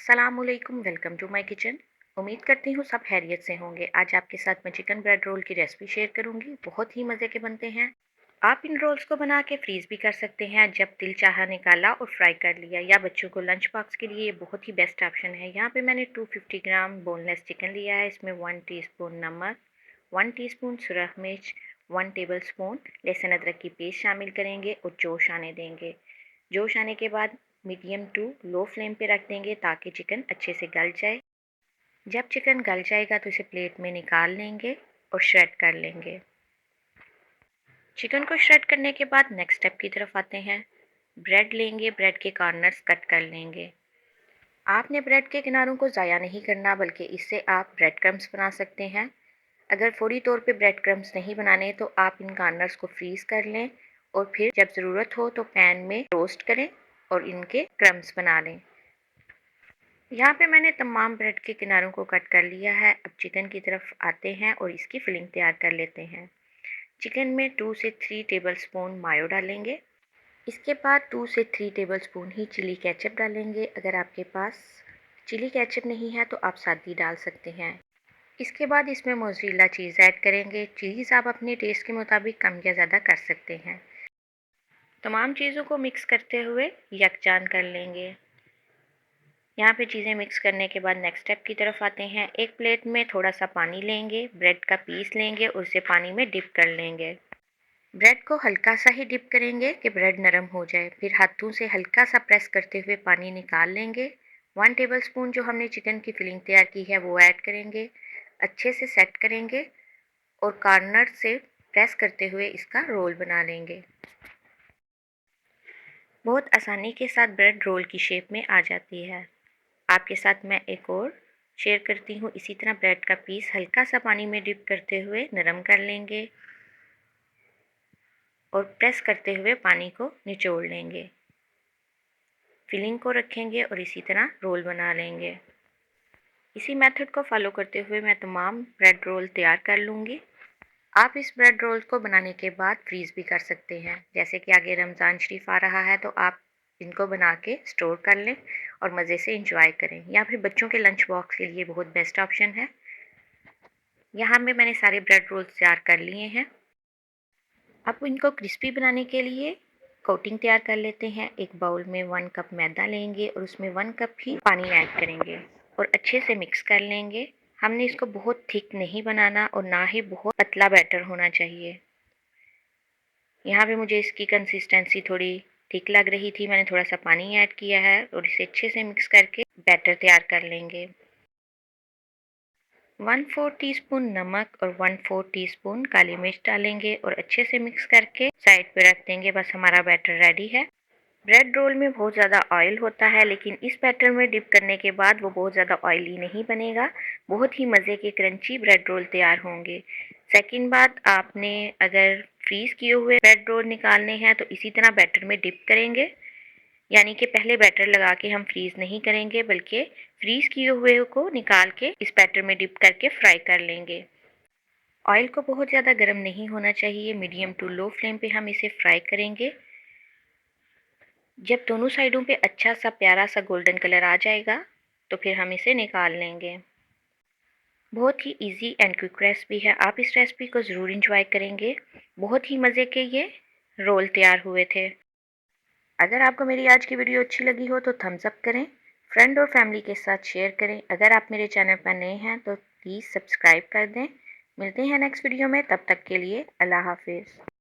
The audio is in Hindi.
अस्सलामुअलैकुम, वेलकम टू माय किचन। उम्मीद करती हूँ सब खैरियत से होंगे। आज आपके साथ मैं चिकन ब्रेड रोल की रेसिपी शेयर करूँगी। बहुत ही मज़े के बनते हैं। आप इन रोल्स को बना के फ्रीज़ भी कर सकते हैं। जब दिल चाहा निकाला और फ्राई कर लिया, या बच्चों को लंच बॉक्स के लिए ये बहुत ही बेस्ट ऑप्शन है। यहाँ पे मैंने 250 ग्राम बोनलेस चिकन लिया है। इसमें 1 टीस्पून नमक, 1 टीस्पून सुरख मिर्च, 1 टेबल स्पून लहसुन अदरक की पेस्ट शामिल करेंगे और जोश आने देंगे। जोश आने के बाद मीडियम टू लो फ्लेम पे रख देंगे ताकि चिकन अच्छे से गल जाए। जब चिकन गल जाएगा तो इसे प्लेट में निकाल लेंगे और श्रेड कर लेंगे। चिकन को श्रेड करने के बाद नेक्स्ट स्टेप की तरफ आते हैं। ब्रेड लेंगे, ब्रेड के कॉर्नर्स कट कर लेंगे। आपने ब्रेड के किनारों को ज़ाया नहीं करना, बल्कि इससे आप ब्रेड क्रम्स बना सकते हैं। अगर फौरी तौर पे ब्रेड क्रम्स नहीं बनाने तो आप इन कॉर्नर्स को फ्रीज़ कर लें और फिर जब ज़रूरत हो तो पैन में रोस्ट करें और इनके क्रम्स बना लें। यहाँ पे मैंने तमाम ब्रेड के किनारों को कट कर लिया है। अब चिकन की तरफ आते हैं और इसकी फिलिंग तैयार कर लेते हैं। चिकन में 2 से 3 टेबलस्पून मायो डालेंगे। इसके बाद 2 से 3 टेबलस्पून ही चिली केचप डालेंगे। अगर आपके पास चिली केचप नहीं है तो आप सादी डाल सकते हैं। इसके बाद इसमें मोज़रेला चीज़ ऐड करेंगे। चीज़ आप अपने टेस्ट के मुताबिक कम या ज़्यादा कर सकते हैं। तमाम चीज़ों को मिक्स करते हुए यकजान कर लेंगे। यहाँ पे चीज़ें मिक्स करने के बाद नेक्स्ट स्टेप की तरफ आते हैं। एक प्लेट में थोड़ा सा पानी लेंगे, ब्रेड का पीस लेंगे और उसे पानी में डिप कर लेंगे। ब्रेड को हल्का सा ही डिप करेंगे कि ब्रेड नरम हो जाए। फिर हाथों से हल्का सा प्रेस करते हुए पानी निकाल लेंगे। 1 टेबलस्पून जो हमने चिकन की फिलिंग तैयार की है वो ऐड करेंगे। अच्छे से सेट करेंगे और कॉर्नर से प्रेस करते हुए इसका रोल बना लेंगे। बहुत आसानी के साथ ब्रेड रोल की शेप में आ जाती है। आपके साथ मैं एक और शेयर करती हूँ। इसी तरह ब्रेड का पीस हल्का सा पानी में डिप करते हुए नरम कर लेंगे और प्रेस करते हुए पानी को निचोड़ लेंगे। फिलिंग को रखेंगे और इसी तरह रोल बना लेंगे। इसी मेथड को फॉलो करते हुए मैं तमाम ब्रेड रोल तैयार कर लूँगी। आप इस ब्रेड रोल को बनाने के बाद फ्रीज़ भी कर सकते हैं। जैसे कि आगे रमज़ान शरीफ आ रहा है तो आप इनको बना के स्टोर कर लें और मज़े से इंजॉय करें, या फिर बच्चों के लंच बॉक्स के लिए बहुत बेस्ट ऑप्शन है। यहाँ पे मैंने सारे ब्रेड रोल्स तैयार कर लिए हैं। अब इनको क्रिस्पी बनाने के लिए कोटिंग तैयार कर लेते हैं। एक बाउल में 1 कप मैदा लेंगे और उसमें 1 कप ही पानी ऐड करेंगे और अच्छे से मिक्स कर लेंगे। हमने इसको बहुत थिक नहीं बनाना और ना ही बहुत पतला बैटर होना चाहिए। यहाँ पे मुझे इसकी कंसिस्टेंसी थोड़ी थिक लग रही थी, मैंने थोड़ा सा पानी ऐड किया है और इसे अच्छे से मिक्स करके बैटर तैयार कर लेंगे। 1/4 टीस्पून नमक और 1/4 टीस्पून काली मिर्च डालेंगे और अच्छे से मिक्स करके साइड पे रख देंगे। बस हमारा बैटर रेडी है। ब्रेड रोल में बहुत ज़्यादा ऑयल होता है, लेकिन इस बैटर में डिप करने के बाद वो बहुत ज़्यादा ऑयली नहीं बनेगा। बहुत ही मज़े के क्रंची ब्रेड रोल तैयार होंगे। सेकंड बात, आपने अगर फ्रीज़ किए हुए ब्रेड रोल निकालने हैं तो इसी तरह बैटर में डिप करेंगे। यानी कि पहले बैटर लगा के हम फ्रीज़ नहीं करेंगे, बल्कि फ्रीज़ किए हुए को निकाल के इस बैटर में डिप करके फ्राई कर लेंगे। ऑयल को बहुत ज़्यादा गर्म नहीं होना चाहिए, मीडियम टू लो फ्लेम पे हम इसे फ्राई करेंगे। जब दोनों साइडों पे अच्छा सा प्यारा सा गोल्डन कलर आ जाएगा तो फिर हम इसे निकाल लेंगे। बहुत ही इजी एंड क्विक रेसिपी है, आप इस रेसिपी को ज़रूर इंजॉय करेंगे। बहुत ही मज़े के ये रोल तैयार हुए थे। अगर आपको मेरी आज की वीडियो अच्छी लगी हो तो थम्स अप करें, फ्रेंड और फैमिली के साथ शेयर करें। अगर आप मेरे चैनल पर नए हैं तो प्लीज़ सब्सक्राइब कर दें। मिलते हैं नेक्स्ट वीडियो में, तब तक के लिए अल्लाह हाफिज़।